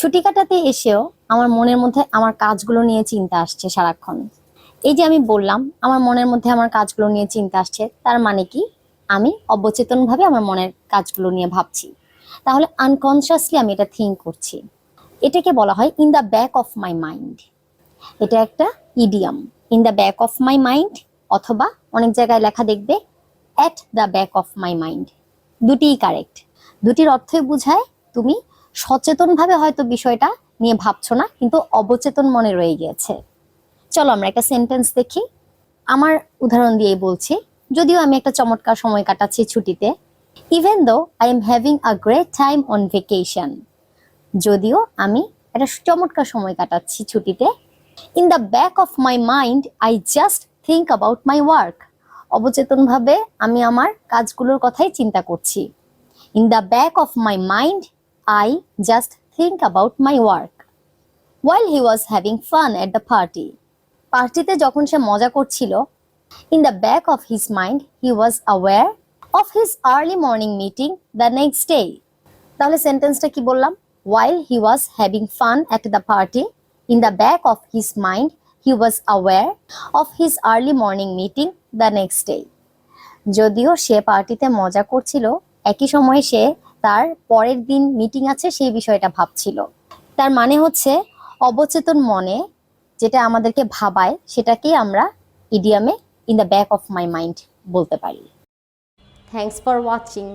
ছুটি কাটাতে এসেও আমার মনের মধ্যে আমার কাজগুলো নিয়ে চিন্তা আসছে সারাক্ষণ। এই যে আমি বললাম আমার মনের মধ্যে আমার কাজগুলো নিয়ে চিন্তা আসছে, তার মানে কি আমি অবচেতনভাবে আমার মনের কাজগুলো নিয়ে ভাবছি। তাহলে আনকনসিয়াসলি আমি এটা থিঙ্ক করছি। এটাকে বলা হয় in the back of my mind. এটা একটা idiom, in the back of my mind, অথবা অনেক জায়গায় লেখা দেখবে at the back of my mind. দুটিই কারেক্ট। দুটির অর্থই বোঝায় তুমি সচেতনভাবে হয়তো বিষয়টা নিয়ে ভাবছো না, কিন্তু অবচেতন মনে রয়ে গিয়েছে। চলো আমরা একটা সেন্টেন্স দেখি। আমার উদাহরণ দিয়েই বলছি। যদিও আমি একটা চমৎকার সময় কাটাচ্ছি ছুটিতে, even though I am having a great time on vacation. যদিও আমি একটা চমৎকার সময় কাটাচ্ছি ছুটিতে, in the back of my mind I just think about my work. অবচেতনভাবে আমি আমার কাজগুলোর কথাই চিন্তা করছি। In the back of my mind I just think about my work while he was having fun at the party. পার্টিতে যখন সে মজা করছিল, in the back of his mind he was aware of his early morning meeting the next day. তাহলে সেন্টেন্সটা কি বললাম? while he was having fun at the party, in the back of his mind he was aware of his early morning meeting the next day. যদিও সে পার্টিতে মজা করছিল, একই সময়ে সে তার পরের দিন মিটিং আছে সেই বিষয়টা ভাবছিল। তার মানে হচ্ছে অবচেতন মনে যেটা আমাদেরকে ভাবায় সেটাকেই আমরা ইডিয়ামে in the back of my mind বলতে পারি। Thanks for watching.